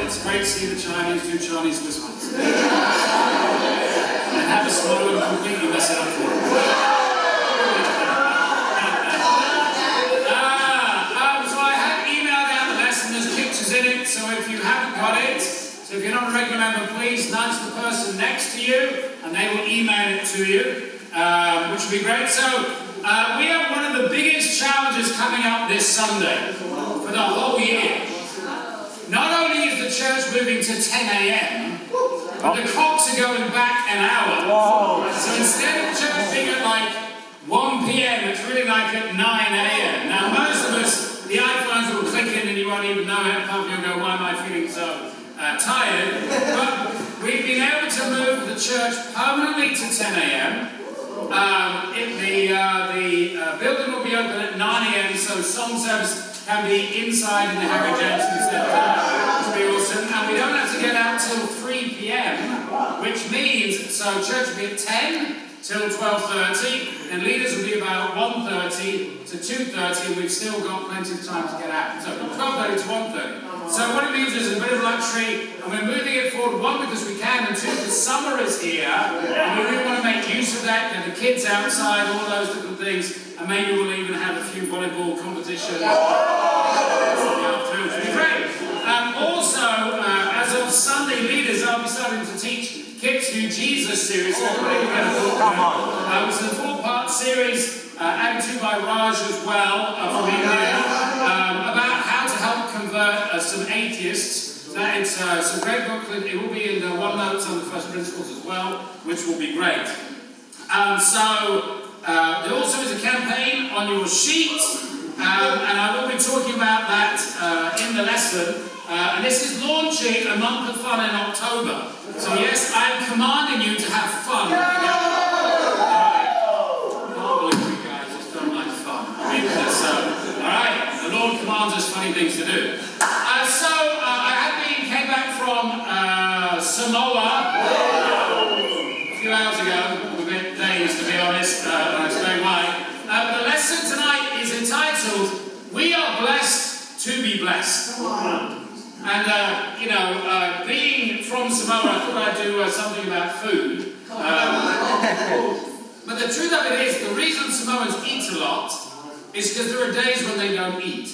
It's great to see the Chinese do Chinese whispers. And have a swallow and completely mess it up for them. So I have emailed out the lesson. There's pictures in it, so if you haven't got it, so if you're not a regular member, please nudge the person next to you, and they will email it to you, which will be great. So we have one of the biggest challenges coming up this Sunday for the whole year. Not only is the church moving to 10 a.m., but the clocks are going back an hour. Whoa. So instead of church being at like 1 p.m., it's really like at 9 a.m. Now most of us, the iPhones will click in and you won't even know it. Half of you go, why am I feeling so tired? But we've been able to move the church permanently to 10 a.m. The building will be open at 9 a.m. so song service can be inside in the Harry Jensen Centre, which will be awesome. And we don't have to get out till 3 p.m, which means, so church will be at 10 till 12:30, and leaders will be about 1:30 to 2:30, and we've still got plenty of time to get out. So 12:30 to 1:30. So what it means is a bit of luxury, and we're moving it forward, one, because we can, and two, because summer is here, and we really want to make use of that, get the kids outside, all those different things, and maybe we'll even have a few volleyball competitions. Which would be great. Also, as of Sunday, leaders, I'll be starting to teach Kids Who Jesus series. So everybody can get a book. It's a 4-part series, added to by Raj as well, from India, about how to help convert some atheists. So it's a great booklet. It will be in the OneNotes on the first principles as well, which will be great. There also is a campaign on your sheet, and I will be talking about that in the lesson. And this is launching a month of fun in October. So yes, I'm commanding you to have fun. Alright. Can't believe you guys just don't like fun. I mean, alright, the Lord commands us funny things to do. I came back from Samoa a few hours ago. A bit dazed, to be honest, and I'll explain why. The lesson tonight is entitled, We Are Blessed to Be Blessed. And, being from Samoa, I thought I'd do something about food. But the truth of it is, the reason Samoans eat a lot is because there are days when they don't eat.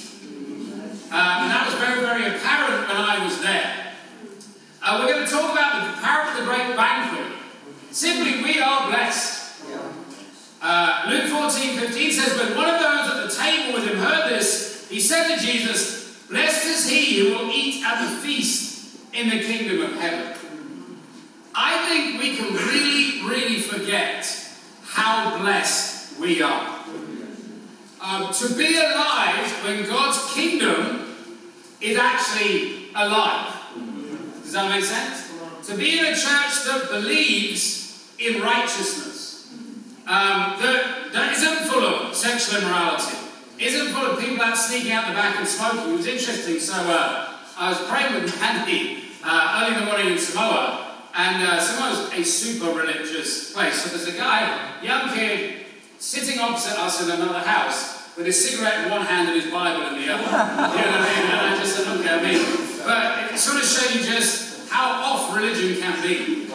And that was very, very apparent when I was there. We're going to talk about the parable of the great banquet. Simply, we are blessed. Luke 14:15 says, when one of those at the table with him heard this, he said to Jesus, blessed is he who will eat at the feast in the kingdom of heaven. I think we can really, really forget how blessed we are. To be alive when God's kingdom is actually alive. Does that make sense? To be in a church that believes in righteousness, that isn't full of sexual immorality, isn't full of people out sneaking out the back and smoking. It was interesting. So I was praying with Andy early in the morning in Samoa, and Samoa is a super religious place. So there's a guy, young kid, sitting opposite us in another house with his cigarette in one hand and his Bible in the other. You know what I mean? And I just said, look at me. But it sort of shows you just how off religion can be.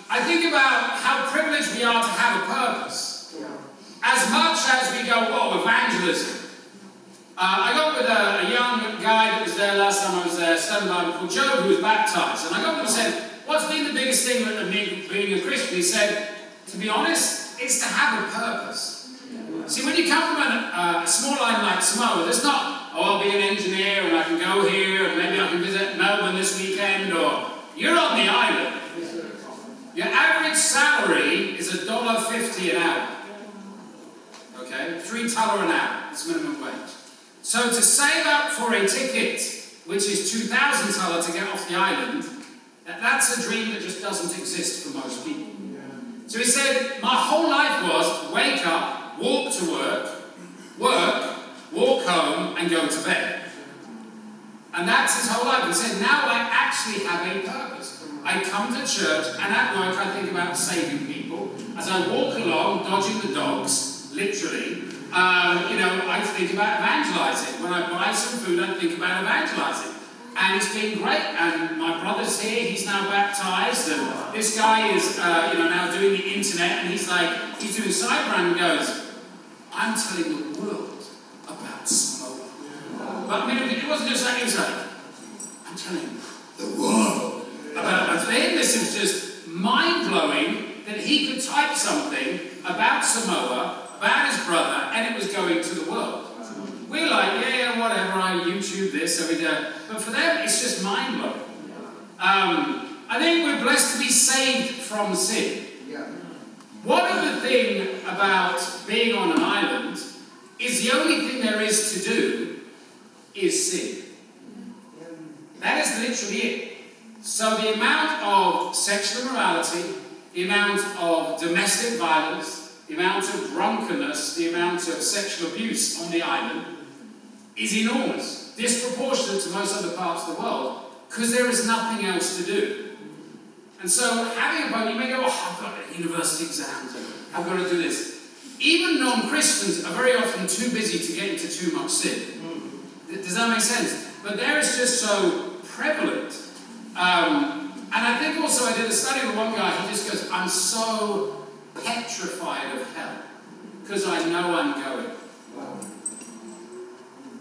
I think about how privileged we are to have a purpose. As much as we go, evangelism. I got with a young guy that was there last time I was there, studying Bible, called Joe, who was baptized. And I got with him and said, what's been the biggest thing of me being a Christian? He said, to be honest, it's to have a purpose. See, when you come from a small island like Samoa, there's not, I'll be an engineer and I can go here and maybe I can visit Melbourne this weekend, or you're on the island. Your average salary is $1.50 an hour. Okay, $3 an hour, it's minimum wage. So to save up for a ticket, which is 2,000 tala to get off the island, that's a dream that just doesn't exist for most people. So he said, my whole life was wake up, walk to work, walk home, and go to bed. And that's his whole life. He said, now I actually have a purpose. I come to church, and at work I think about saving people. As I walk along, dodging the dogs, literally, I think about evangelizing. When I buy some food, I think about evangelizing. And it's been great. And my brother's here, he's now baptized. And this guy is now doing the internet. And he's doing Cyberbrand and goes, I'm telling the world about Samoa. But I mean, it wasn't just that, he was like, I'm telling the world about. And for him, this was just mind-blowing that he could type something about Samoa, about his brother, and it was going to the world. We're like, yeah, whatever, I YouTube this every day. But for them, it's just mind-blowing. I think we're blessed to be saved from sin. One other thing about being on an island is the only thing there is to do is sin. That is literally it. So the amount of sexual immorality, the amount of domestic violence, the amount of drunkenness, the amount of sexual abuse on the island is enormous, disproportionate to most other parts of the world, because there is nothing else to do. And so having a boat, you may go, I've got a university exam, I've got to do this. Even non-Christians are very often too busy to get into too much sin. Does that make sense? But there is just so prevalent. And I think also I did a study with one guy, he just goes, I'm so petrified of hell, because I know I'm going.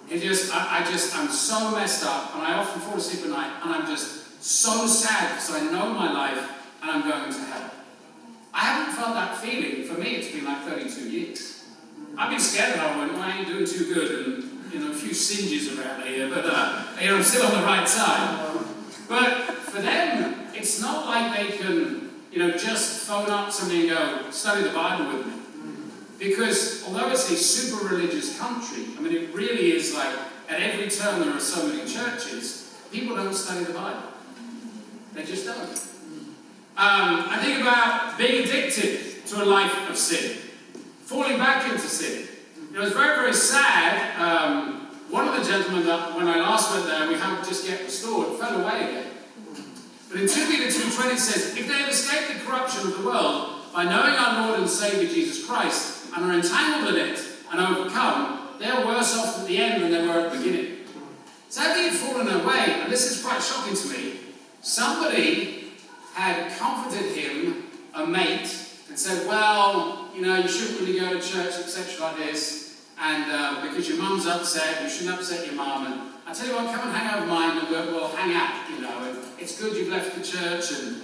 I'm so messed up, and I often fall asleep at night, and I'm just so sad, because I know my life, and I'm going to hell. I haven't felt that feeling. For me, it's been like 32 years. I've been scared of hell, when I ain't doing too good, and a few singes around here, but I'm still on the right side. But for them, it's not like they can, just phone up somebody and go, study the Bible with me. Because although it's a super religious country, I mean, it really is like, at every turn there are so many churches, people don't study the Bible. They just don't. I think about being addicted to a life of sin, falling back into sin. It was very, very sad. One of the gentlemen that, when I last went there, we had to just get restored, fell away again. But in 2 Peter 2:20 it says, if they have escaped the corruption of the world by knowing our Lord and Saviour Jesus Christ, and are entangled in it and overcome, they are worse off at the end than they were at the beginning. So having it fallen away, and this is quite shocking to me, somebody had comforted him, a mate, and said, well, you shouldn't really go to church, etc. like this, and because your mum's upset, you shouldn't upset your mum, and I tell you what, come and hang out with mine, and we'll hang out, and it's good you've left the church, and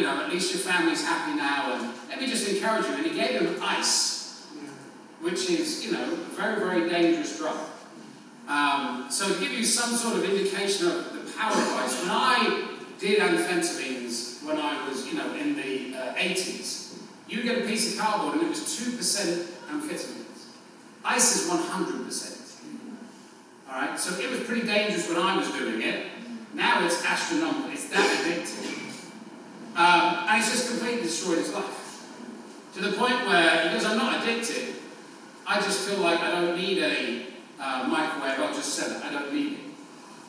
at least your family's happy now, and let me just encourage you. And he gave him ice, which is, a very, very dangerous drug. So to give you some sort of indication of the power of ice, when I did amphetamines when I was, in the 80s, you get a piece of cardboard and it was 2% amphetamines. Ice is 100%. All right, so it was pretty dangerous when I was doing it. Now it's astronomical. It's that addictive. And it's just completely destroyed his life. To the point where he goes, I'm not addicted. I just feel like I don't need a microwave. I'll just sell it. I don't need it.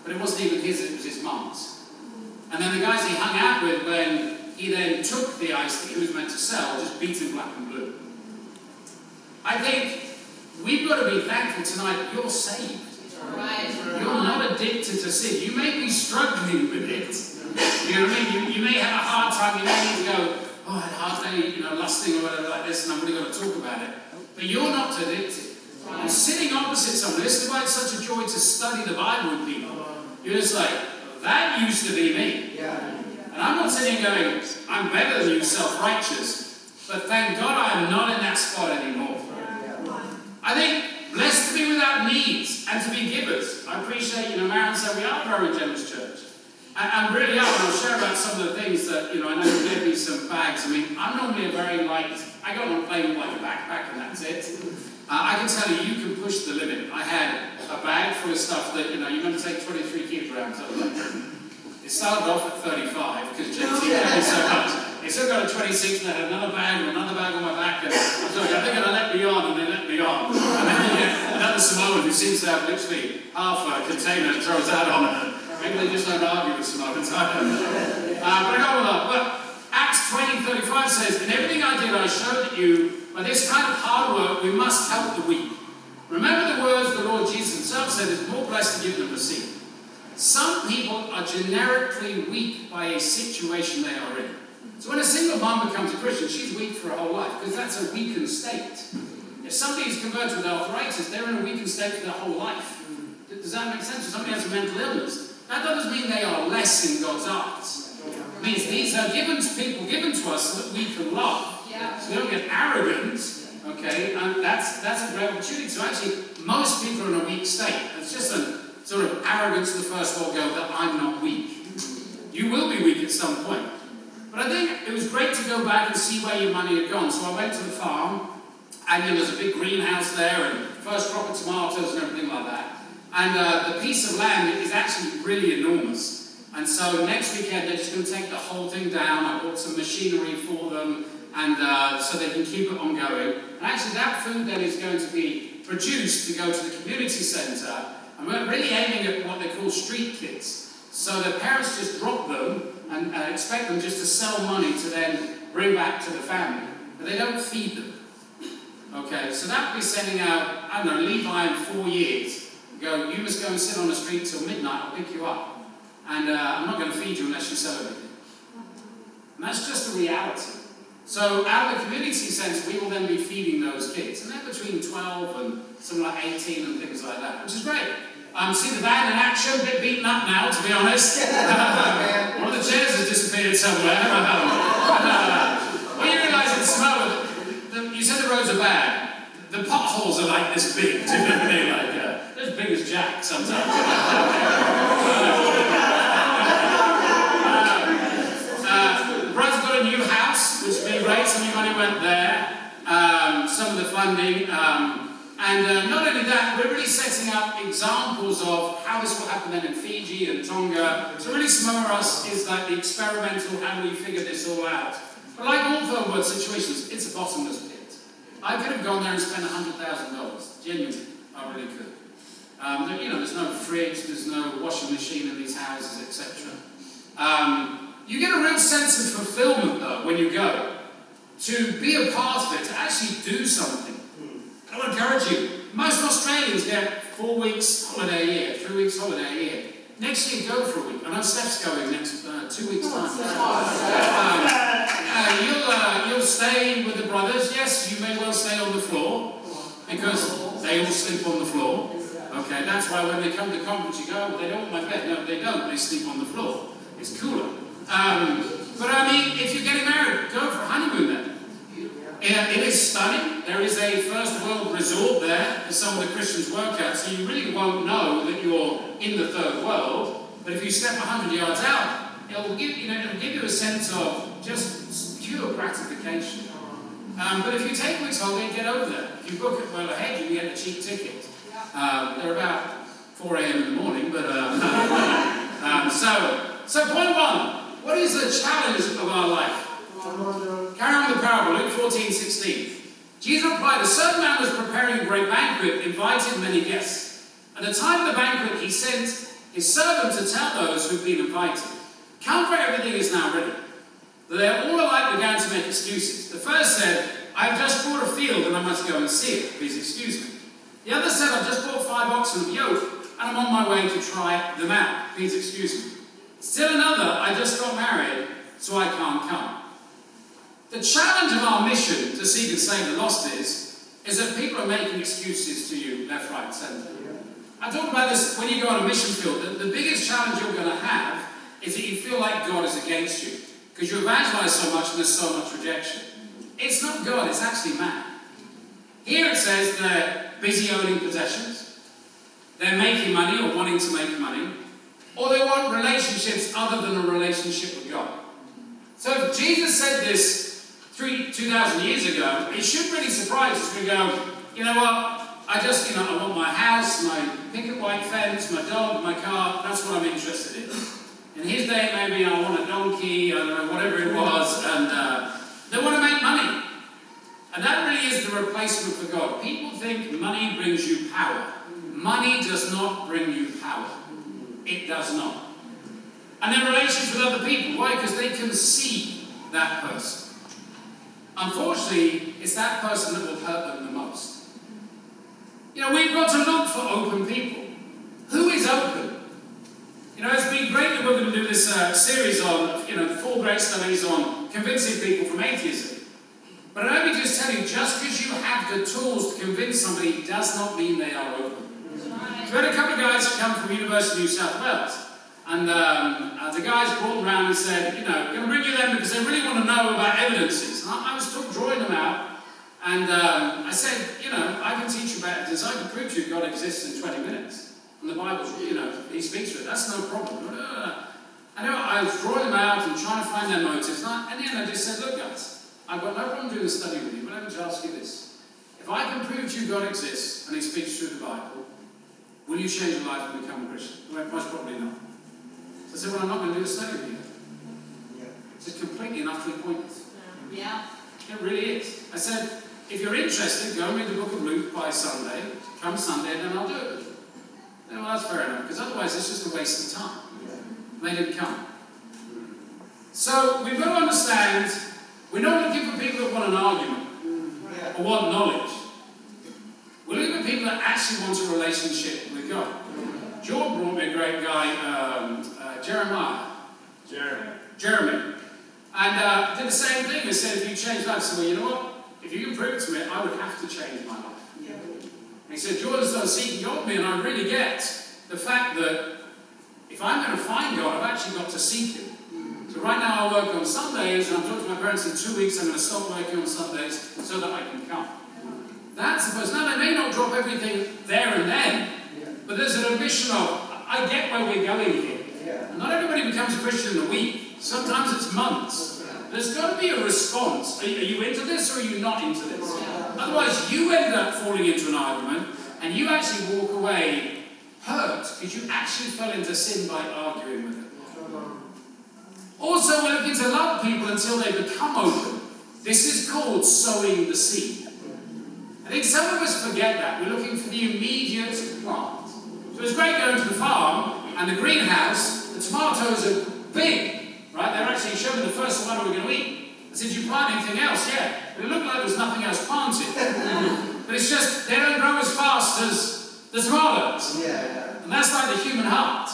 But it wasn't even his, it was his mum's. And then the guys he hung out with, when he then took the ice that he was meant to sell, just beat him black and blue. I think we've got to be thankful tonight that you're saved. Right. You're not addicted to sin. You may be struggling with it. You know what I mean? You may have a hard time. You may need to go, I had a hard day, lusting or whatever like this, and I'm really going to talk about it. But you're not addicted. Right. And sitting opposite someone, this is why it's such a joy to study the Bible with people. You're just like, that used to be me. Yeah. And I'm not sitting going, I'm better than you, self-righteous. But thank God I'm not in that spot anymore. I think blessed to be without needs and to be givers. I appreciate, Marion said we are a very generous church. And really are, and I'll share about some of the things that, I know there may be some bags. I mean, I'm normally a very light, I go on a plane with like a backpack and that's it. I can tell you, you can push the limit. I had a bag full of stuff that, you're going to take 23 kids around. So it started off at 35 because JT gave me so much. They still got a 26 and I had another bag on my back. And I'm sorry, they're going to let me on, and they let me on. And then you get another Samoan who seems to have literally half a container and throws that on it. Maybe they just don't argue with Samoans. I don't know. But I got all that. But Acts 20:35 says, in everything I did, I showed that you, by this kind of hard work, we must help the weak. Remember the words the Lord Jesus himself said, it's more blessed to give than receive. Some people are generically weak by a situation they are in. So when a single mom becomes a Christian, she's weak for her whole life, because that's a weakened state. If somebody is converted with arthritis, they're in a weakened state for their whole life. Does that make sense? If somebody has a mental illness, that doesn't mean they are less in God's eyes. It means these are people given to us so that we can love. So we don't get arrogant, okay? And that's a great opportunity. So actually, most people are in a weak state. It's just a sort of arrogance to the first world girl that I'm not weak. You will be weak at some point. But I think it was great to go back and see where your money had gone. So I went to the farm, and there's a big greenhouse there, and first crop of tomatoes and everything like that. And the piece of land is actually really enormous. And so next weekend they're just going to take the whole thing down. I bought some machinery for them, and so they can keep it ongoing. And actually that food then is going to be produced to go to the community centre. And we're really aiming at what they call street kids. So the parents just drop them and expect them just to sell money to then bring back to the family. But they don't feed them. Okay, so that would be sending out, I don't know, Levi in 4 years. Go, you must go and sit on the street till midnight, I'll pick you up. And I'm not going to feed you unless you sell everything. And that's just a reality. So out of the community centre, we will then be feeding those kids. And they're between 12 and something like 18 and things like that, which is great. See the van in action, a bit beaten up now, to be honest. One of the chairs has disappeared somewhere. Well, you realise in Samoa, you said the roads are bad. The potholes are like this big, too. They're as big as Jack sometimes. The bride's got a new house, which has been great. Some of your money went there. Some of the funding. And not only that, we're really setting up examples of how this will happen then in Fiji and Tonga. So really Samoa is like the experimental, how do we figure this all out? But like all third world situations, it's a bottomless pit. I could have gone there and spent $100,000. Genuinely, I really could. There's no fridge, there's no washing machine in these houses, etc. You get a real sense of fulfillment, though, when you go. To be a part of it, to actually do something. I want to encourage you. Most Australians get 4 weeks holiday a year, 3 weeks holiday a year. Next year, go for a week. I know Steph's going next 2 weeks' time. You'll stay with the brothers. Yes, you may well stay on the floor, because they all sleep on the floor. Okay, that's why when they come to conference, you go, they don't want my bed. No, they don't. They sleep on the floor. It's cooler. But I mean, if you're getting married, go for a honeymoon then. It is stunning. There is a first world resort there that some of the Christians work at, so you really won't know that you're in the third world. But if you step 100 yards out, it'll give you a sense of just pure gratification. But if you take a week's holiday, get over there. If you book it well ahead, you can get a cheap ticket. They're about 4 a.m. in the morning, but so point one. What is the challenge of our life? Carry on with the parable, Luke 14:16. Jesus replied, a certain man was preparing a great banquet, invited many guests. At the time of the banquet, he sent his servant to tell those who had been invited, come, for everything is now ready. But they all alike began to make excuses. The first said, I have just bought a field and I must go and see it. Please excuse me. The other said, I've just bought 5 oxen of yoke and I'm on my way to try them out. Please excuse me. Still another, I just got married, so I can't come. The challenge of our mission to seek and save the lost is that people are making excuses to you left, right, and centre. I talk about this when you go on a mission field. The biggest challenge you're going to have is that you feel like God is against you because you evangelize so much and there's so much rejection. It's not God, it's actually man. Here it says they're busy owning possessions, they're making money or wanting to make money, or they want relationships other than a relationship with God. So if Jesus said this 2,000 years ago, it should really surprise us. We go, you know what, I want my house, my picket white fence, my dog, my car, that's what I'm interested in. In his day, maybe I want a donkey, I don't know, whatever it was, and they want to make money. And that really is the replacement for God. People think money brings you power. Money does not bring you power. It does not. And then relations with other people. Why? Because they can see that person. Unfortunately, it's that person that will hurt them the most. We've got to look for open people. Who is open? we're going to do this series on, 4 great studies on convincing people from atheism. But let me just tell you, just because you have the tools to convince somebody does not mean they are open. So we had a couple of guys come from University of New South Wales. And the guys brought them around and said, going to bring you them because they really want to know about evidences. And I was drawing them out. And I said, I can teach you about evidence. I can prove to you God exists in 20 minutes. And the Bible, He speaks to it. That's no problem. I was drawing them out and trying to find their motives. And in the end, I just said, look, guys, I've got no problem doing a study with you, but let me just ask you this. If I can prove to you God exists and He speaks through the Bible, will you change your life and become a Christian? Well, most probably not. So I said, well, I'm not going to do a study with you. It's just completely and utterly pointless. Yeah. It really is. I said, if you're interested, go and read the book of Luke by Sunday. Come Sunday, and then I'll do it with you. Well, that's fair enough, because otherwise it's just a waste of time. They didn't come. So we've got to understand, we're not looking for people that want an argument or want knowledge. We're looking for people that actually want a relationship with God. John brought me a great guy, Jeremy. And did the same thing. They said, if you change life, I said, well, you know what? If you can prove it to me, I would have to change my life. And he said, Jordan's done seeking God with me, and I really get the fact that if I'm going to find God, I've actually got to seek Him. So right now I work on Sundays, and I'm talking to my parents in 2 weeks, I'm going to stop working on Sundays so that I can come. That's the person. Now, they may not drop everything there and then, but there's an admission of, I get where we're going here. And not everybody becomes a Christian in a week. Sometimes it's months. There's got to be a response. Are you into this or are you not into this? Otherwise, you end up falling into an argument and you actually walk away hurt because you actually fell into sin by arguing with it. Also, we're looking to love people until they become open. This is called sowing the seed. I think some of us forget that. We're looking for the immediate plant. So it's great going to the farm and the greenhouse. The tomatoes are big. Right? They're actually showing the first tomato we're going to eat. I said, did you plant anything else? Yeah. But it looked like there was nothing else planted. But it's just, they don't grow as fast as the tomatoes. And that's like the human heart.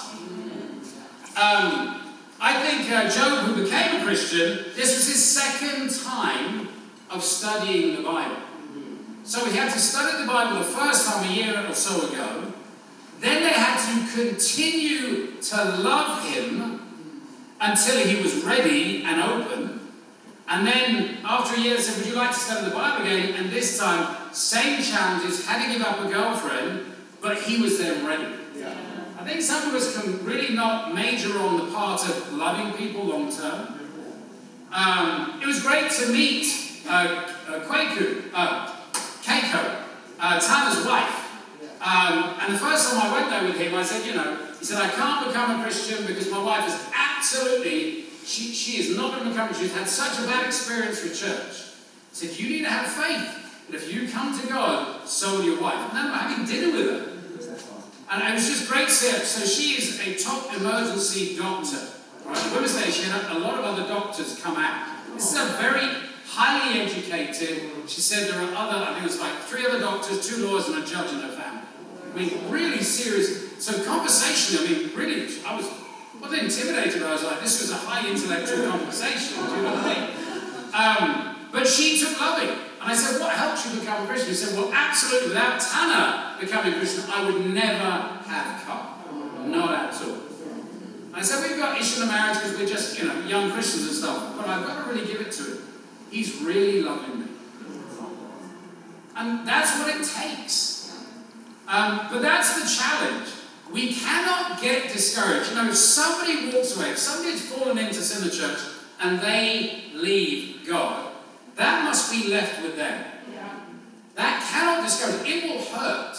I think Job, who became a Christian, this was his second time of studying the Bible. So he had to study the Bible the first time a year or so ago. Then they had to continue to love him until he was ready and open. And then, after a year, they said, would you like to study the Bible again? And this time, same challenges, had to give up a girlfriend, but he was then ready. I think some of us can really not major on the part of loving people long term. It was great to meet Keiko, Tanner's wife. And the first time I went there with him, I said, he said, I can't become a Christian because my wife is absolutely, she is not going to become a Christian. She's had such a bad experience with church. I said, you need to have faith that if you come to God, so will your wife. And then I'm having dinner with her. And it was just great to see her. So she is a top emergency doctor. Right? Women's Day, she had a lot of other doctors come out. This is a very highly educated, she said there are other, I think it was like 3 other doctors, 2 lawyers and a judge in her family. I mean, really serious. So conversation, really, I wasn't intimidated. I was like, this was a high intellectual conversation. Do you know what I mean? But she took loving. And I said, what helped you become a Christian? She said, well, absolutely. Without Tanner becoming a Christian, I would never have come. Not at all. And I said, we've got issue in the marriage because we're just, young Christians and stuff. But I've got to really give it to him. He's really loving me. And that's what it takes. But that's the challenge. We cannot get discouraged. If somebody walks away, if somebody's fallen into sin in the church and they leave God, that must be left with them. That cannot discourage. It will hurt.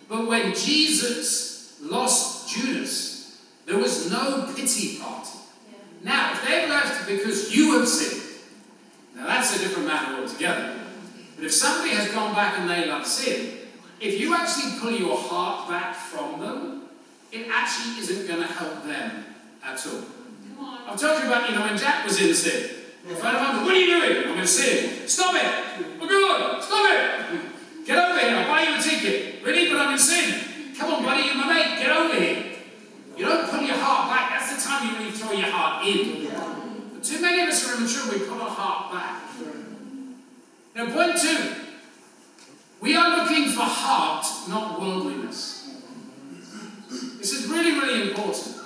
But when Jesus lost Judas, there was no pity party. Now, if they've left because you have sinned, now that's a different matter altogether. But if somebody has gone back and they love sin, if you actually pull your heart back from them, it actually isn't going to help them at all. I've told you about, when Jack was in sin. A friend of mine, what are you doing? I'm in sin. Stop it! Oh God! Stop it! Get over here, I'll buy you a ticket. Really? But I'm in sin. Come on, buddy, you're my mate. Get over here. You don't pull your heart back. That's the time in. But too many of us are immature, we put our heart back. Now, point 2. We are looking for heart, not worldliness. This is really, really important.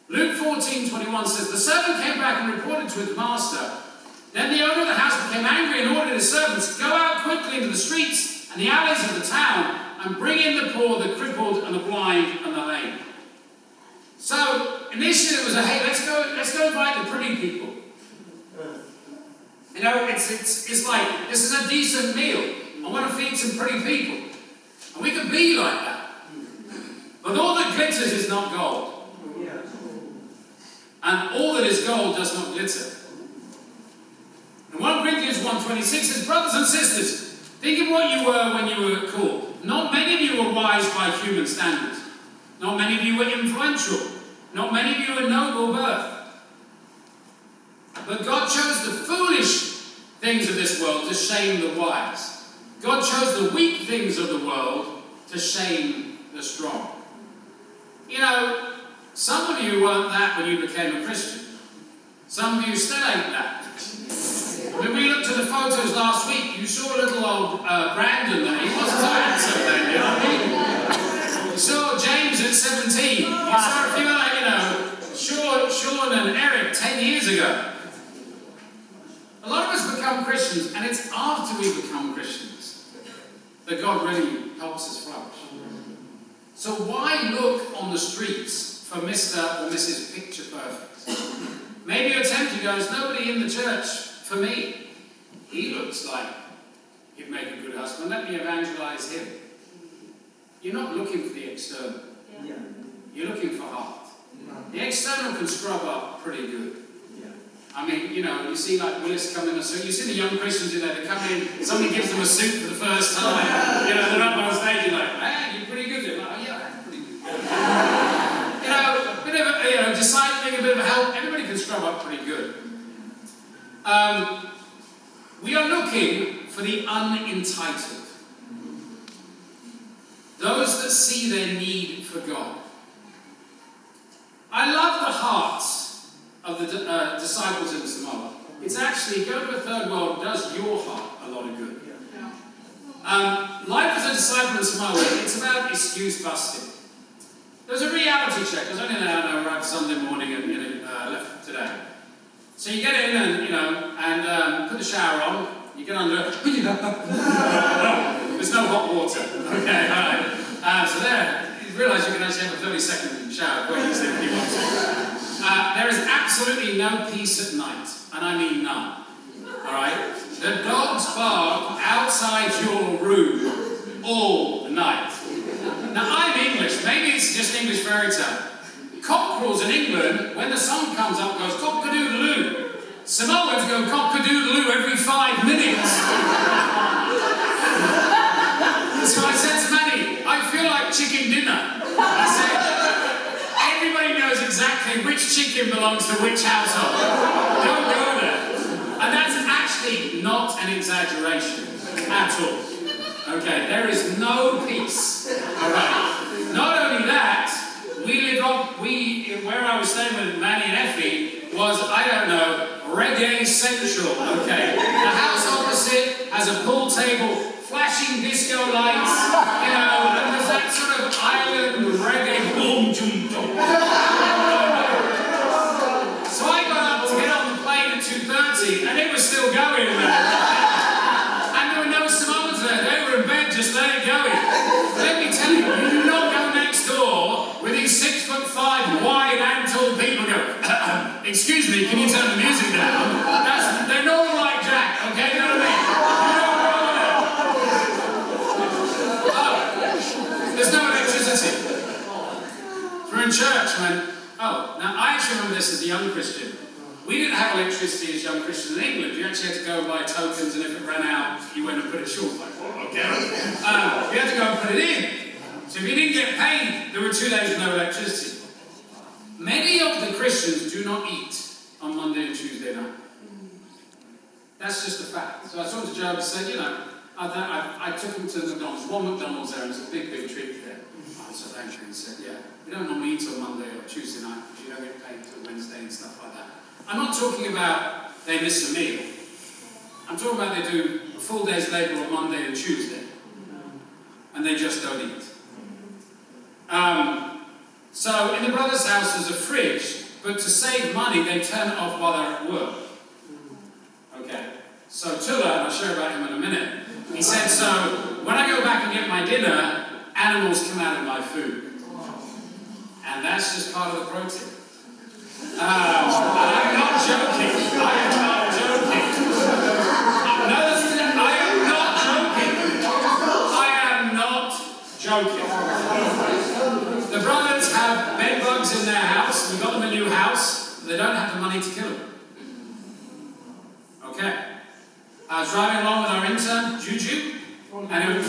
Luke 14:21 says, the servant came back and reported to his master. Then the owner of the house became angry and ordered his servants, go out quickly into the streets and the alleys of the town and bring in the poor, the crippled, and the blind, and the lame. So, initially it was hey, let's go invite the pretty people. You know, it's like, this is a decent meal. I want to feed some pretty people. And we can be like that. But all that glitters is not gold. And all that is gold does not glitter. And 1 Corinthians 1:26 says, brothers and sisters, think of what you were when you were called. Not many of you were wise by human standards. Not many of you were influential. Not many of you were noble birth. But God chose the foolish things of this world to shame the wise. God chose the weak things of the world to shame the strong. You know, some of you weren't that when you became a Christian. Some of you still ain't that. When we looked at the photos last week, you saw little old Brandon there. He wasn't so handsome then, you know what I mean? You saw James at 17. You saw a few, Sean and Eric 10 years ago. A lot of us become Christians, and it's after we become Christians that God really helps us flourish. So why look on the streets for Mr. or Mrs. Picture Perfect? Maybe you're tempted to go, there's nobody in the church for me. He looks like he'd make a good husband. Let me evangelize him. You're not looking for the external. You're looking for heart. The external can scrub up pretty good. I mean, you know, you see like Willis come in a suit. You see the young Christians in there, they come in, somebody gives them a suit for the first time. You know, they're up on stage, you're like, man, you're pretty good. They're like, oh yeah, I'm pretty good. You know, a bit of a, discipling, a bit of a help. Everybody can scrub up pretty good. We are looking for the unentitled. Those that see their need for God. I love the hearts of the disciples in Samoa. It's actually, go to a third world does your heart a lot of good. Life as a disciple in Samoa, it's about excuse busting. There's a reality check. I was only there on arrived Sunday morning and left today. So you get in and put the shower on. You get under. There's no hot water. Okay, all right. So there, you realise you can actually have a 30-second shower quite easily if you want to. There is absolutely no peace at night, and I mean none. Alright? The dogs bark outside your room all night. Now I'm English, maybe it's just English fairy tale. Cockerels in England, when the sun comes up, goes cock-a-doodle-loo. Samoans go cock-a-doodle-loo every 5 minutes. So I said to Manny, I feel like chicken dinner. I said, everybody knows exactly which chicken belongs to which household. Don't go there. And that's actually not an exaggeration at all. Okay, there is no peace. Alright. Not only that, where I was staying with Manny and Effie was, I don't know, reggae central. Okay. The house opposite has a pool table, flashing disco lights, and there's that sort of island reggae boom, boom, boom. So I got up to get on the plane at 2:30, and it was still going. And there were no Samoans there. They were in bed, just let it go. Let me tell you, you do not go next door with these 6'5" wide and tall people go, excuse me, can you turn the music down? They're not all like Jack, okay? You know what I mean? There's no electricity. We're in church, man. Oh, now I actually remember this as a young Christian. We didn't have electricity as young Christians in England. You actually had to go and buy tokens, and if it ran out, you went and put it short. Like, oh, okay. You had to go and put it in. So if you didn't get paid, there were 2 days with no electricity. Many of the Christians do not eat on Monday and Tuesday night. That's just a fact. So I talked to Joe and said, I took him to McDonald's. One McDonald's there, and it's a big, big treat there. So thank you. He said, yeah, we don't normally eat on Monday or Tuesday night because you don't get paid until Wednesday and stuff like that. I'm not talking about they miss a meal. I'm talking about they do a full day's labour on Monday and Tuesday. And they just don't eat. So in the brother's house there's a fridge, but to save money they turn it off while they're at work. Okay. So Tula, and I'll share about him in a minute, he said, so when I go back and get my dinner, animals come out of my food. And that's just part of the protein. I'm not joking. I am not joking. No, I am not joking. I am not joking. The brothers have bed bugs in their house. We got them a new house. They don't have the money to kill them. Okay. I was driving along with our intern, Juju, and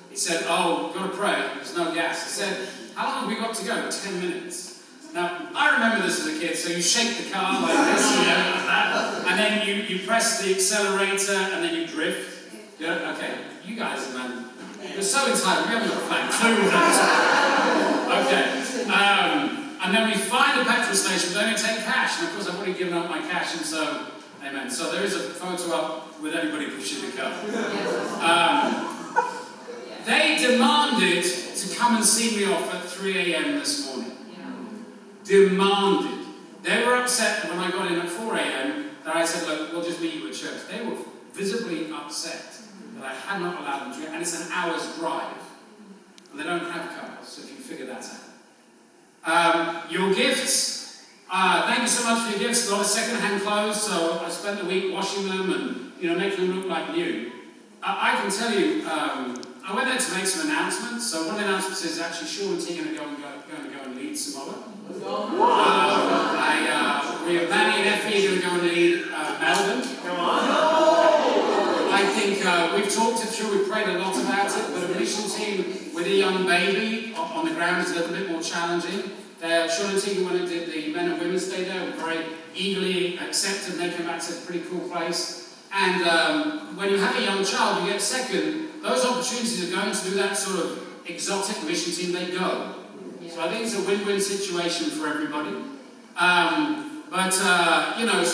he said, oh, got to pray. There's no gas. I said, how long have we got to go? 10 minutes. Now, I remember this as a kid, so you shake the car like this, like that, and then you press the accelerator, and then you drift. Yeah, okay, you guys, man, you're so entitled, we haven't got a flat clue with that. Okay, and then we find a petrol station, but only take cash, and of course I've already given up my cash, and so, amen. So there is a photo up with everybody pushing the car. They demanded to come and see me off at 3 a.m. this morning. Demanded. They were upset when I got in at 4 a.m. that I said, look, we'll just meet you at church. They were visibly upset that I had not allowed them to, and it's an hour's drive. And they don't have cars, so if you figure that out. Your gifts. Thank you so much for your gifts. A lot of second-hand clothes, so I spent the week washing them and making them look like new. I can tell you, I went there to make some announcements. So one of the announcements is actually Sean and T are going to go and lead Samoa. We have Manny and Effie going to go and lead Melbourne. I think we've talked it through, we've prayed a lot about it, but a mission team with a young baby on the ground is a little bit more challenging. Sean and Tegan went and did the Men and Women's Day there, were very eagerly accepted, and they came back to a pretty cool place. And when you have a young child, you get second, those opportunities of going to do that sort of exotic mission team, they go. So I think it's a win-win situation for everybody. So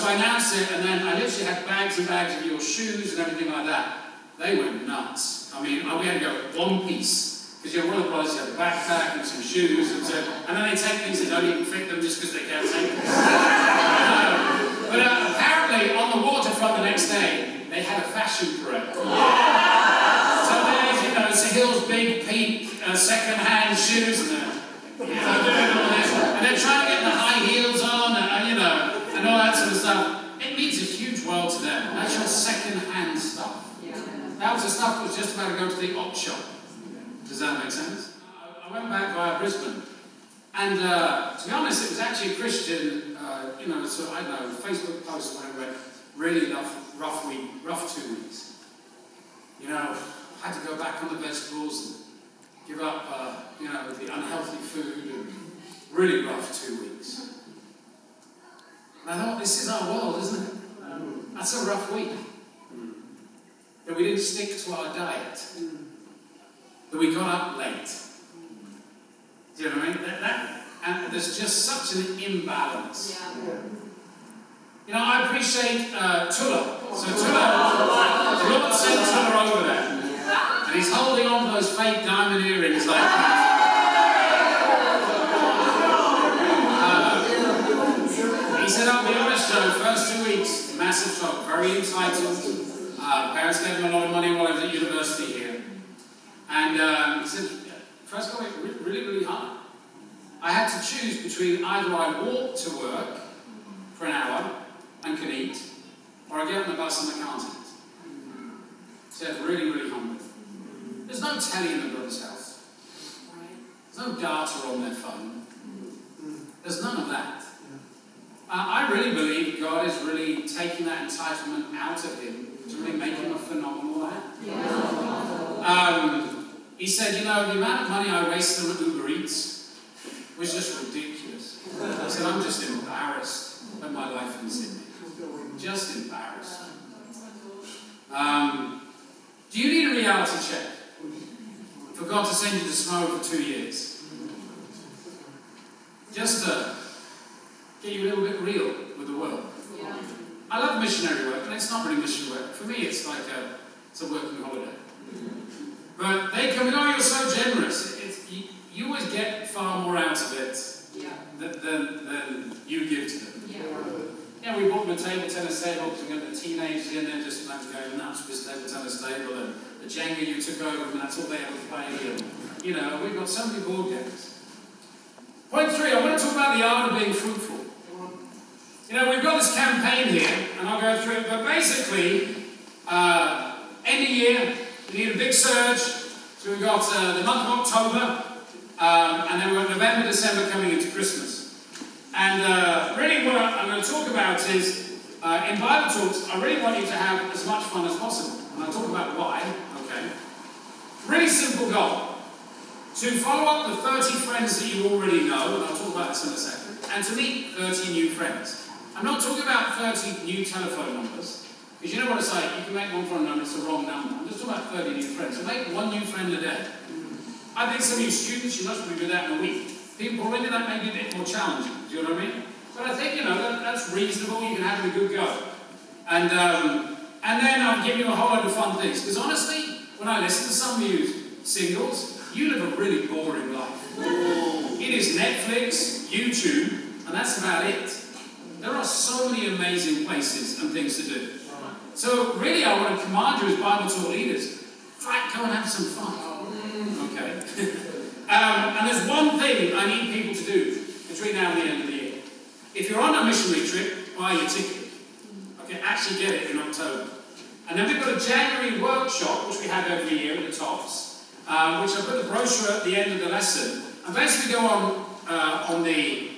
I announced it, and then I literally had bags and bags of your shoes and everything like that. They went nuts. I mean, we had to go one piece. Because one of the brothers had a backpack and some shoes, and then they take things that don't even fit them just because they can't take them. But apparently, on the waterfront the next day, they had a fashion parade. So there's, Sahil's big, pink, second-hand shoes, and doing all this. And they're trying to get the high heels on, and all that sort of stuff. It means a huge world to them. That's your second-hand stuff. That was the stuff that was just about to go to the op shop. Does that make sense? I went back via Brisbane, and to be honest, it was actually a Christian, Facebook post or whatever, really rough 2 weeks. I had to go back on the vegetables and give up, the unhealthy food, and really rough 2 weeks. And I thought, this is our world, isn't it? That's a rough week. That we didn't stick to our diet. That we got up late. Do you know what I mean? And there's just such an imbalance. I appreciate Tula. So Tula, the Lord sent Tula over there. And he's holding on to those fake diamond earrings like that. He said, I'll be honest, Joe, first 2 weeks, massive shock, very entitled. Parents gave him a lot of money while I was at university here. And he said, first go really, really hard. I had to choose between either I walk to work for an hour and can eat, or I get on the bus and I can't eat. He said, really, really hungry. There's no telly in the brother's house. There's no data on their phone. There's none of that. I really believe God is really taking that entitlement out of him to really make him a phenomenal man. He said, the amount of money I wasted on Uber Eats was just ridiculous. He said, I'm just embarrassed at my life in Sydney. Just embarrassed. Do you need a reality check? For God to send you to Samoa for 2 years. Just to get you a little bit real with the world. Yeah. I love missionary work, and it's not really missionary work. For me, it's like it's a working holiday. But they come in, oh, you're so generous. You always get far more out of it than you give to them. Yeah, we bought them a table tennis table because we got the teenagers in there just like going nuts with this table tennis table, and the Jenga you took over, and that's all they ever play. And, we've got so many board games. Point 3, I want to talk about the art of being fruitful. We've got this campaign here, and I'll go through it, but basically, end of year, we need a big surge. So we've got the month of October, and then we've got November, December coming into Christmas. And really what I'm going to talk about is, in Bible talks, I really want you to have as much fun as possible. And I'll talk about why, okay? Really simple goal. To follow up the 30 friends that you already know, and I'll talk about this in a second, and to meet 30 new friends. I'm not talking about 30 new telephone numbers, because you know what it's like, you can make one phone number, it's the wrong number. I'm just talking about 30 new friends. So make one new friend a day. I think some of you students, you must probably do that in a week. People already, that may be a bit more challenging, do you know what I mean? But I think, that's reasonable, you can have a good go. And then I'll give you a whole lot of fun things. Because honestly, when I listen to some of you singles, you live a really boring life. It is Netflix, YouTube, and that's about it. There are so many amazing places and things to do. So really, I want to command you as Bible talk leaders, go and have some fun. Okay? And there's one thing I need people to do between now and the end of the year. If you're on a missionary trip, buy your ticket. Okay, actually get it in October. And then we've got a January workshop, which we have every year at the Tops, which I put the brochure at the end of the lesson. And basically go on the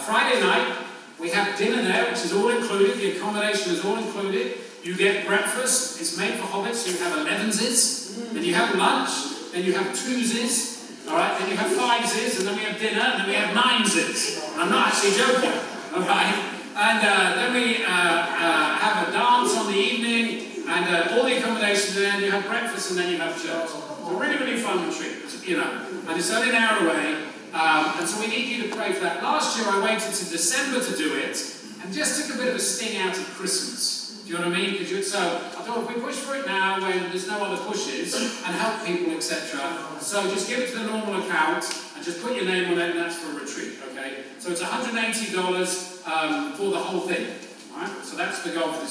Friday night. We have dinner there, which is all included. The accommodation is all included. You get breakfast. It's made for hobbits. So you have 11s. Then you have lunch. Then you have 2s. All right. Then you have 5s. And then we have dinner. And then we have 9s. I'm not actually joking. All right. And then we have a dance on the evening. And all the accommodation there. And you have breakfast. And then you have church. It's a really, really fun retreat. And it's only an hour away. And so we need you to pray for that. Last year I waited to December to do it, and just took a bit of a sting out of Christmas. Do you know what I mean? So I thought if we push for it now when there's no other pushes, and help people, etc. So just give it to the normal account, and just put your name on it, and that's for a retreat, okay? So it's $180 for the whole thing. All right? So that's the goal for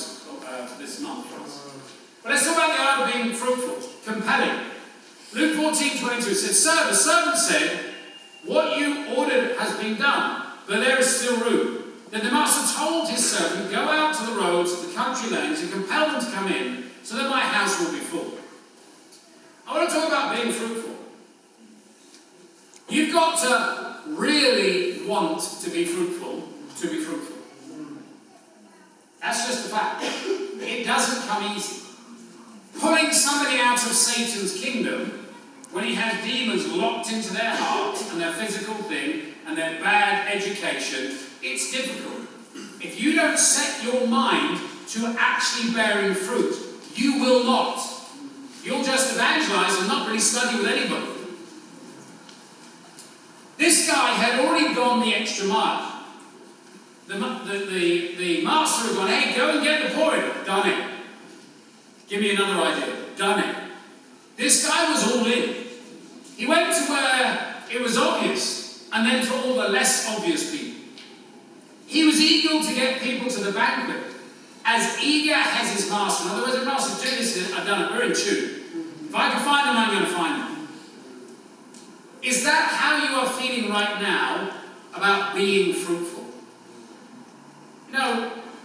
this month for us. But let's talk about the art of being fruitful, compelling. Luke 14:22 says, "Sir, the servant said, 'What you ordered has been done, but there is still room.' Then the master told his servant, 'Go out to the roads, the country lanes, and compel them to come in, so that my house will be full.'" I want to talk about being fruitful. You've got to really want to be fruitful to be fruitful. That's just a fact. It doesn't come easy. Pulling somebody out of Satan's kingdom, when he has demons locked into their heart and their physical thing and their bad education, it's difficult. If you don't set your mind to actually bearing fruit, you will not. You'll just evangelize and not really study with anybody. This guy had already gone the extra mile. The master had gone, "Hey, go and get the poor." Done it. Give me another idea. Done it. This guy was all in. He went to where it was obvious, and then to all the less obvious people. He was eager to get people to the banquet, as eager as his master. In other words, the master's doing this, I've done it, we're in tune. If I can find them, I'm going to find them. Is that how you are feeling right now about being fruitful?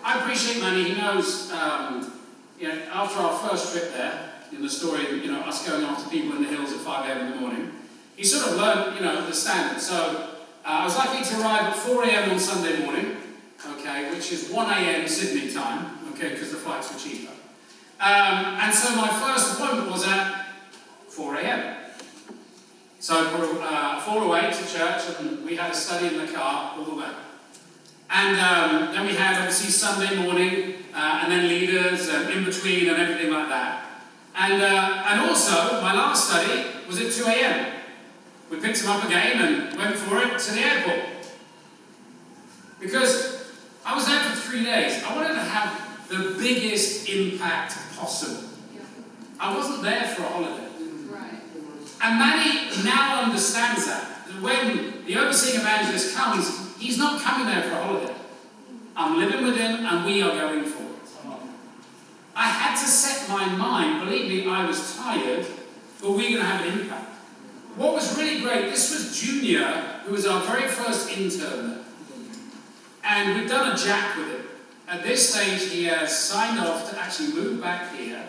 I appreciate Manny. He knows, after our first trip there, in the story, us going after people in the hills at 5 a.m. in the morning, he sort of learned, the standard. So I was lucky to arrive at 4 a.m. on Sunday morning, okay, which is 1 a.m. Sydney time, okay, because the flights were cheaper. And so my first appointment was at 4 a.m. So I flew away to church, and we had a study in the car all the way. And then we had, obviously, Sunday morning, and then leaders, in between, and everything like that. And also, my last study was at 2 a.m. We picked him up again and went for it to the airport. Because I was there for 3 days. I wanted to have the biggest impact possible. I wasn't there for a holiday. Right. And Manny now understands that. When the overseeing evangelist comes, he's not coming there for a holiday. I'm living with him and we are going for it. I had to set my mind, believe me, I was tired, but we're going to have an impact. What was really great, this was Junior, who was our very first intern there. And we've done a jack with him. At this stage, he has signed off to actually move back here,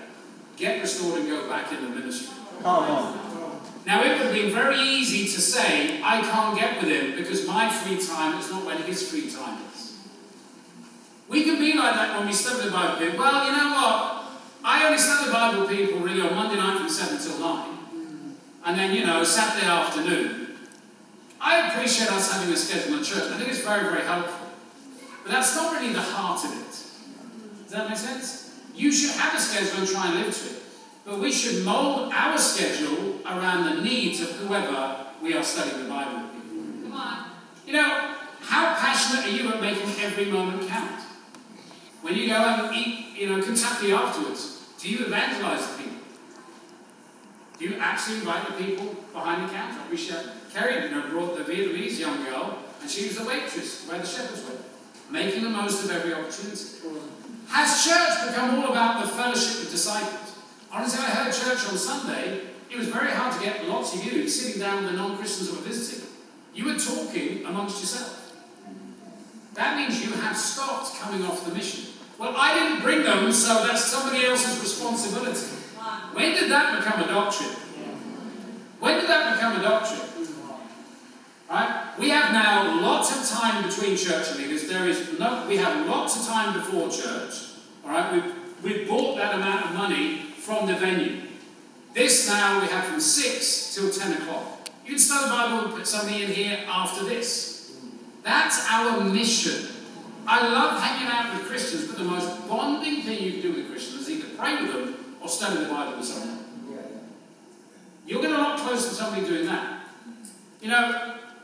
get restored and go back in the ministry. Now, it would have been very easy to say, I can't get with him because my free time is not when his free time is. We can be like that when we study the Bible. Well, you know what? I only study the Bible, people, really on Monday night from 7 till 9. And then, Saturday afternoon. I appreciate us having a schedule in church. I think it's very, very helpful. But that's not really the heart of it. Does that make sense? You should have a schedule and try and live to it. But we should mold our schedule around the needs of whoever we are studying the Bible with. Come on. How passionate are you at making every moment count? When you go and eat, Kentucky afterwards, do you evangelize the people? Do you actually invite the people behind the counter? We should. Kerry, brought the Vietnamese young girl, and she was the waitress where the shepherds were, making the most of every opportunity. Has church become all about the fellowship of disciples? Honestly, I heard church on Sunday. It was very hard to get lots of you sitting down with the non-Christians who were visiting. You were talking amongst yourself. That means you have stopped coming off the mission. Well, I didn't bring them, so that's somebody else's responsibility. When did that become a doctrine? When did that become a doctrine? Right? We have now lots of time between church leaders. We have lots of time before church. All right? We've bought that amount of money from the venue. This now we have from 6 till 10 o'clock. You can study the Bible and put somebody in here after this. That's our mission. I love hanging out with Christians, but the most bonding thing you can do with Christians is either pray with them or study the Bible with someone. You'll get a lot closer to somebody doing that.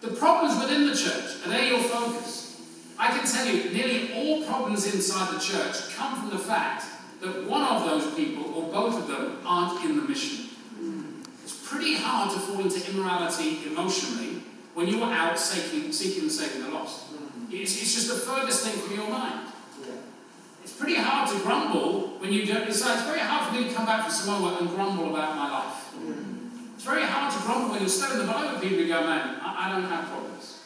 The problems within the church, are they your focus? I can tell you, nearly all problems inside the church come from the fact that one of those people, or both of them, aren't in the mission. It's pretty hard to fall into immorality emotionally when you are out seeking and saving the lost. It's just the furthest thing from your mind. It's pretty hard to grumble when you don't decide. It's very hard for me to come back from Samoa and grumble about my life. It's very hard to grumble when you're studying the Bible. People go, man, I don't have problems.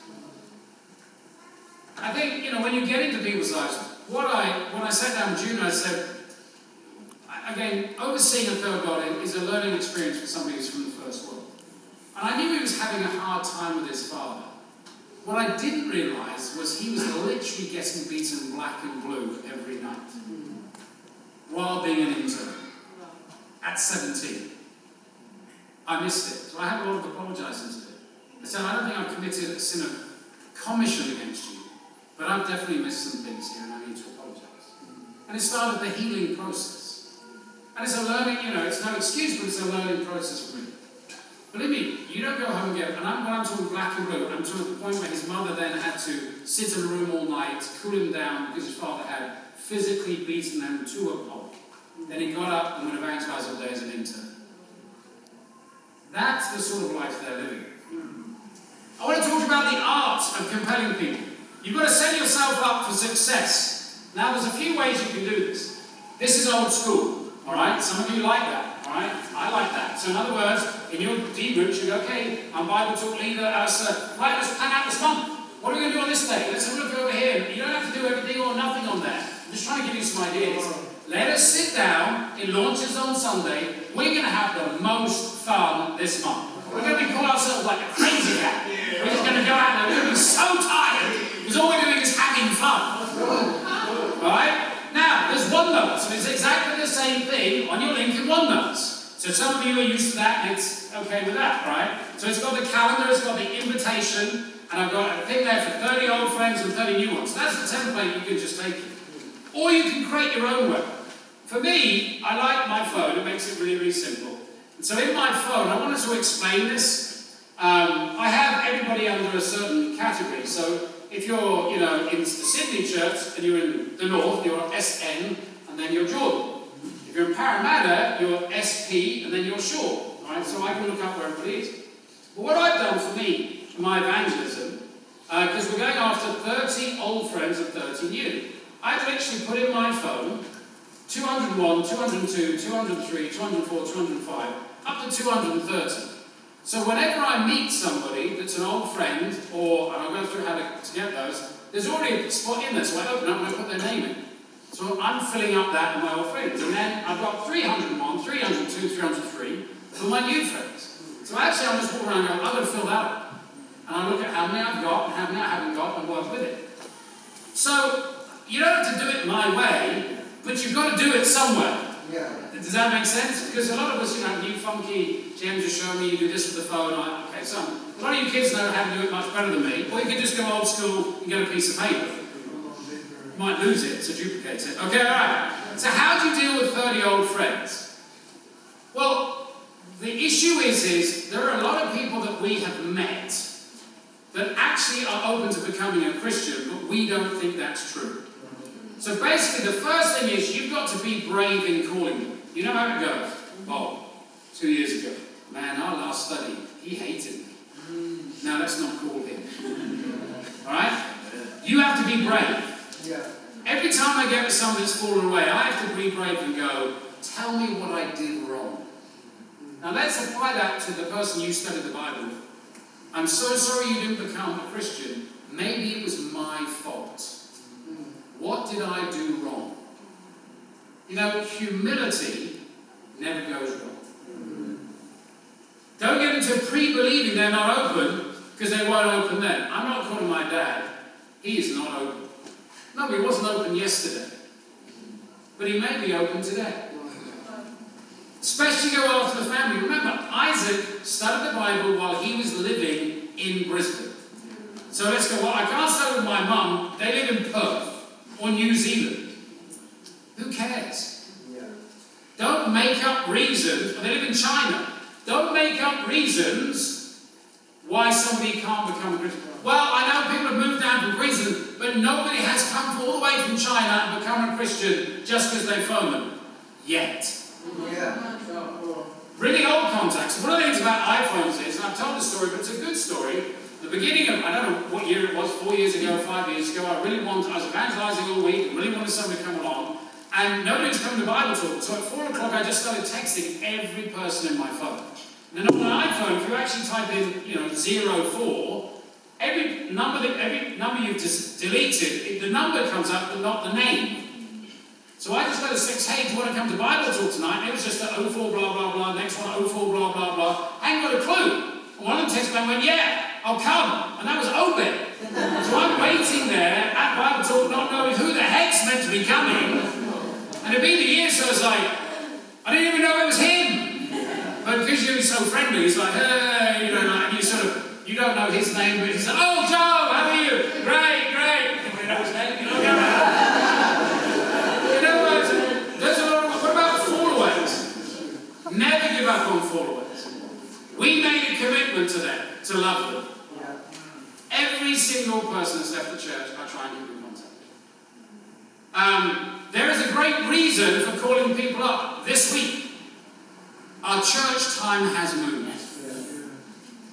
I think, when you get into people's lives, when I sat down with June, I said, again, overseeing a third body is a learning experience for somebody who's from the first world. And I knew he was having a hard time with his father. What I didn't realise was he was literally getting beaten black and blue every night while being an intern at 17. I missed it, so I had a lot of apologising to do. I said, I don't think I've committed a sin of commission against you, but I've definitely missed some things here and I need to apologise. And it started the healing process. And it's a learning, it's no excuse, but it's a learning process for me. Believe me, you don't go home and get, when I'm talking black and blue, I'm talking to the point where his mother then had to sit in a room all night, cool him down, because his father had physically beaten him to a pulp. Then he got up and would evangelise all day as an intern. That's the sort of life they're living. I want to talk about the art of compelling people. You've got to set yourself up for success. Now, there's a few ways you can do this. This is old school, all right? Some of you like that, all right? I like that. So in other words, in your D groups, you go, okay, I'm Bible talk leader, right, let's plan out this month. What are we going to do on this day? Let's have a look over here. You don't have to do everything or nothing on there. I'm just trying to give you some ideas. Let us sit down. It launches on Sunday. We're going to have the most fun this month. We're going to be calling ourselves like a crazy cat. We're just going to go out there. We're going to be so tired because all we're doing is having fun. Alright? Now, there's OneNote. So it's exactly the same thing on your link in OneNote. So some of you are used to that and it's okay with that, right? So it's got the calendar, it's got the invitation, and I've got a thing there for 30 old friends and 30 new ones. So that's the template you can just take. Or you can create your own web. For me, I like my phone. It makes it really, really simple. And so in my phone, I wanted to explain this. I have everybody under a certain category. So if you're, in the Sydney church and you're in the north, you're SN and then you're Jordan. If you're in Parramatta, you're SP and then you're Shaw. All right, so I can look up where everybody is. But what I've done for me, for my evangelism, because we're going after 30 old friends and 30 new, I've literally put in my phone 201, 202, 203, 204, 205, up to 230. So whenever I meet somebody that's an old friend, or, and I'll go through how to get those, there's already a spot in there, so I open up and I put their name in. So I'm filling up that with my old friends. And then I've got 301, 302, 303 for my new friends. So actually I'm just walking around and going, I'm going to fill that up. And I look at how many I've got and how many I haven't got and work with it. So you don't have to do it my way, but you've got to do it somewhere. Yeah. Does that make sense? Because a lot of us, new funky, James just showed me you do this with the phone. Okay, so a lot of you kids know how to do it much better than me. Or you can just go old school and get a piece of paper. You might lose it, so duplicate it. Okay, alright. So how do you deal with 30 old friends? Well, the issue is there are a lot of people that we have met that actually are open to becoming a Christian, but we don't think that's true. So basically, the first thing is you've got to be brave in calling them. You know how it goes? Oh, 2 years ago, man, our last study, he hated me. Now let's not call him. Alright? You have to be brave. Yeah. Every time I get with somebody that's fallen away, I have to be brave and go, tell me what I did wrong. Now let's apply that to the person you studied the Bible with. I'm so sorry you didn't become a Christian. Maybe it was my fault. What did I do wrong? Humility never goes wrong. Don't get into pre-believing they're not open, because they won't open then. I'm not calling my dad. He is not open. No, he wasn't open yesterday. But he may be open today. Especially go after the family. Remember, Isaac studied the Bible while he was living in Brisbane. So let's go, well, I can't study with my mum. They live in Perth or New Zealand. Who cares? Yeah. Don't make up reasons. They live in China. Don't make up reasons why somebody can't become a Christian. Well, I know people have moved down from Queensland, but nobody has come all the way from China and become a Christian just because they phone them. Yet. Yeah. Really old contacts. One of the things about iPhones is, and I've told the story, but it's a good story. The beginning of, I don't know what year it was, 4 years ago, 5 years ago, I was evangelizing all week, really wanted somebody to come along, and nobody was coming to Bible talk. So at 4 o'clock, I just started texting every person in my phone. And then on an iPhone, if you actually type in, 04, every number you've just deleted, the number comes up, but not the name. So I just got a text, hey, do you want to come to Bible talk tonight? And it was just a 04 blah blah blah, next one 04 blah blah blah. I ain't got a clue. And one of them texted me and went, yeah, I'll come. And that was Obed. So I'm waiting there at Bible talk, not knowing who the heck's meant to be coming. And it'd been the year, so I was like, I didn't even know it was him. But because you were so friendly, he's like, hey, and you don't know his name, but he's like, oh, Joe, how are you? Great. Everybody knows his name, There's a lot of, what about fallaways? Never give up on fallaways. We made a commitment to them, to love them. Yeah. Every single person that's left the church, I try and keep in contact. There is a great reason for calling people up. This week, our church time has moved.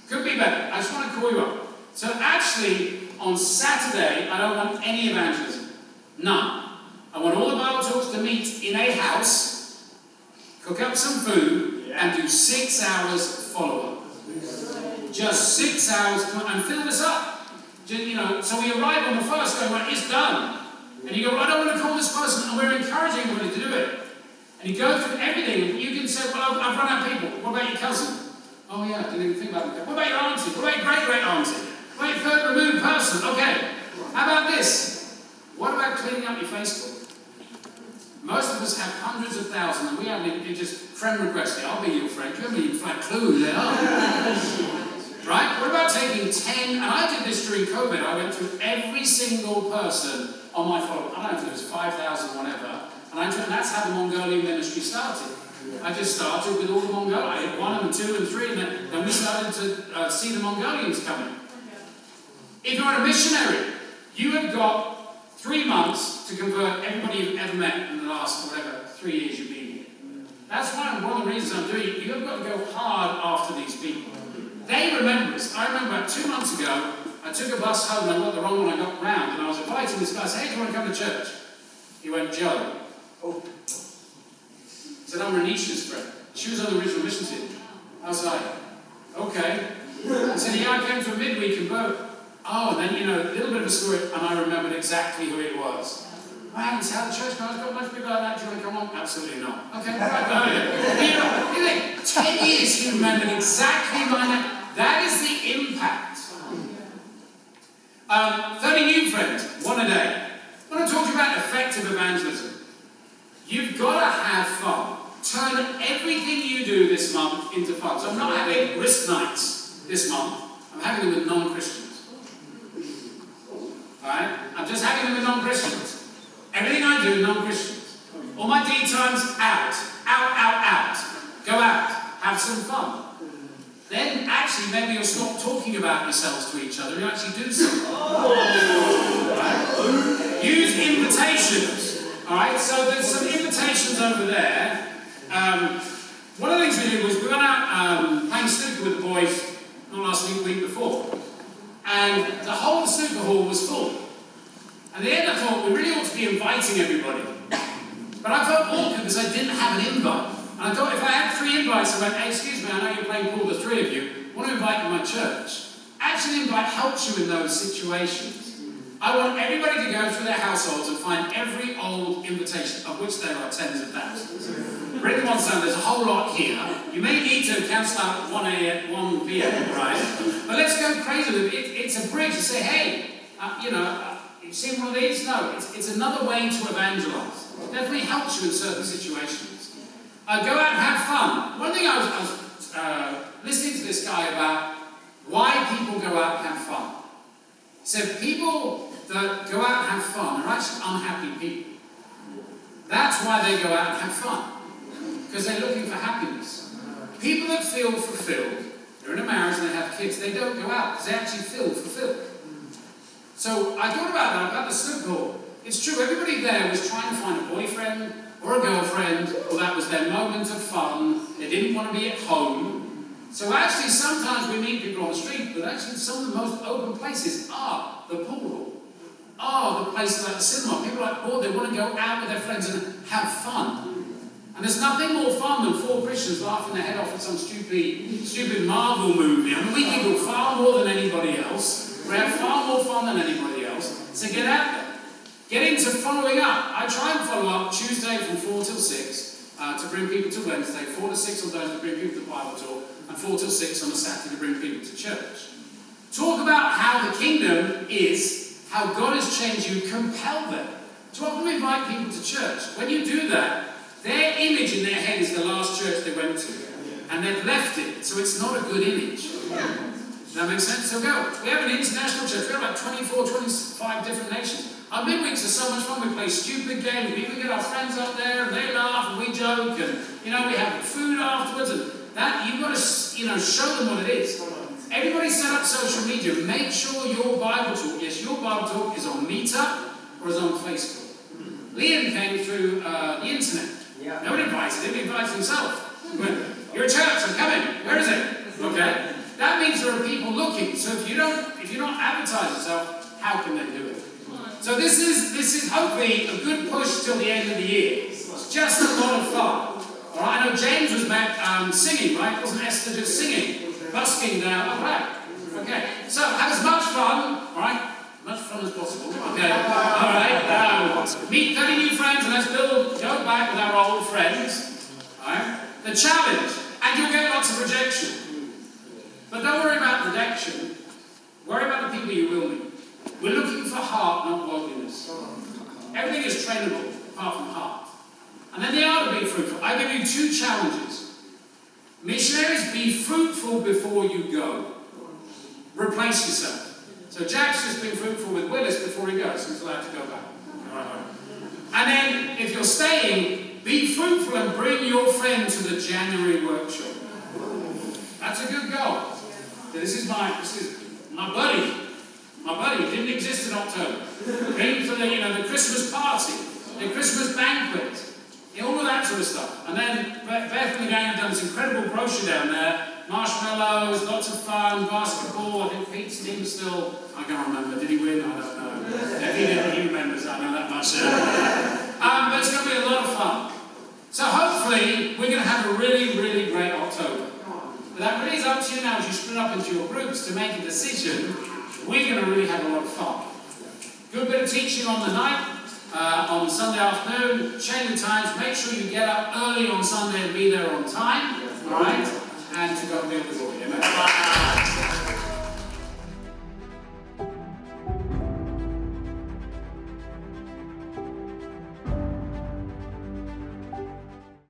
Could be better. I just want to call you up. So actually, on Saturday, I don't want any evangelism. None. I want all the Bible talks to meet in a house, cook up some food, and do 6 hours follow-up. Just 6 hours, and fill this up. So we arrive on the first, going, right, it's done. And you go, well, I don't want to call this person, and we're encouraging everybody to do it. And you go through everything, and you can say, well, I've run out of people. What about your cousin? Oh yeah, I didn't even think about it. What about your auntie? What about your great-great-auntie? What about your third removed person? Okay. How about this? What about cleaning up your Facebook? Most of us have hundreds of thousands, and we haven't even just friend requests. I'll be your friend. You haven't even a clue who they are. Right? What about taking 10? And I did this during COVID. I went through every single person on my follow. I don't know if it was 5,000, whatever. And that's how the Mongolian ministry started. I just started with all the Mongolians. I had 1 and 2 and 3, and then we started to see the Mongolians coming. If you're a missionary, you have got 3 months to convert everybody you've ever met in the last, 3 years you've been here. That's one of the reasons I'm doing it. You've got to go hard after these people. They remember us. I remember about 2 months ago, I took a bus home and I got the wrong one. I got round and I was inviting this guy. I said, hey, do you want to come to church? He went, Joe. Oh. He said, I'm Renisha's friend. She was on the original mission team. I was like, okay. I said, yeah, I came to a midweek and vote. Oh, and then, a little bit of a story, and I remembered exactly who it was. I haven't seen how the church goes. I've got a bunch of people like that. Do you want to come on? Absolutely not. Okay, right. You think, 10 years you remembered exactly my name. That is the impact. 30 new friends, 1 a day. I want to talk to you about effective evangelism. You've got to have fun. Turn everything you do this month into fun. So I'm not having risk nights this month. I'm having them with non-Christians. Alright? I'm just having them with non-Christians. Everything I do, non-Christians. All my D times, out. Out. Go out. Have some fun. Then, actually, maybe you'll stop talking about yourselves to each other and you actually do something. Right? Use invitations. Alright? So there's some invitations over there. One of the things we did was we went out playing snooker with the boys not last week, the week before. And the whole snooker hall was full. And at the end I thought, we really ought to be inviting everybody. But I felt awkward because I didn't have an invite. And I thought if I had 3 invites, I went, hey, excuse me, I know you're playing pool, the 3 of you. I want to invite you to my church. Actually, invite helps you in those situations. I want everybody to go through their households and find every old invitation, of which there are tens of thousands. Written one down, there's a whole lot here. You may need to cancel out at 1 p.m, right? But let's go crazy with it. It's a bridge to say, hey, you've seen one of these? No, it's another way to evangelize. It definitely helps you in certain situations. Go out and have fun. One thing I was listening to this guy about why people go out and have fun. He said people that go out and have fun are actually unhappy people. That's why they go out and have fun. Because they're looking for happiness. People that feel fulfilled, they're in a marriage and they have kids, they don't go out because they actually feel fulfilled. So I thought about that, about the snooker hall. It's true, everybody there was trying to find a boyfriend or a girlfriend, or that was their moment of fun. They didn't want to be at home. So actually sometimes we meet people on the street, but actually some of the most open places are the pool hall, are the places like the cinema. People are like, oh, they want to go out with their friends and have fun. And there's nothing more fun than 4 Christians laughing their head off at some stupid Marvel movie. I mean, we giggle far more than anybody else. We have far more fun than anybody else. So get out there. Get into following up. I try and follow up Tuesday from 4 till 6 to bring people to Wednesday, 4 to 6 on Thursday to bring people to Bible talk, and 4 till 6 on a Saturday to bring people to church. Talk about how the kingdom is, how God has changed you, compel them. To often invite people to church. When you do that, their image in their head is the last church they went to. And they've left it, so it's not a good image. Does that make sense? So go. We have an international church. We have like 24, 25 different nations. Our midweeks are so much fun. We play stupid games. We get our friends up there and they laugh and we joke. And, we have food afterwards. And that, you've got to, show them what it is. Everybody set up social media. Make sure your Bible talk, yes, your Bible talk is on Meetup or is on Facebook. Liam came through the internet. Yeah. Nobody invited him, he invited himself. He went, you're a church, I'm coming. Where is it? Okay. That means there are people looking. So if you're not advertising yourself, how can they do it? So this is hopefully a good push till the end of the year. It's just a lot of fun. Alright, I know James was back singing, right? Wasn't Esther just singing? Busking down. Alright. Okay. So have as much fun, alright? Much fun as possible. Okay. Alright. Meet 30 new friends and let's go back with our old friends. Alright. The challenge. And you'll get lots of rejection. But don't worry about rejection. Worry about the people you will meet. We're looking for heart, not worldliness. Everything is trainable, apart from heart. And then the art of being fruitful. I give you 2 challenges. Missionaries, be fruitful before you go. Replace yourself. So Jack's just been fruitful with Willis before he goes. He's allowed to go back. And then, if you're staying, Be fruitful and bring your friend to the January workshop. That's a good goal. This is my buddy. My buddy didn't exist in October. Bring to the Christmas party, the Christmas banquet, all of that sort of stuff. And then Beth and the gang have done this incredible brochure down there. Marshmallows, lots of fun, basketball. I think Pete's team still, I can't remember. Did he win? I don't know. If he didn't, he remembers. I know that much. But it's going to be a lot of fun. So hopefully we're going to have a really, really great October. But that really is up to you now as you split up into your groups to make a decision. We're going to really have a lot of fun. Good bit of teaching on the night, on Sunday afternoon. Change the times. Make sure you get up early on Sunday and be there on time. All right? And to go and be with the Lord. Amen.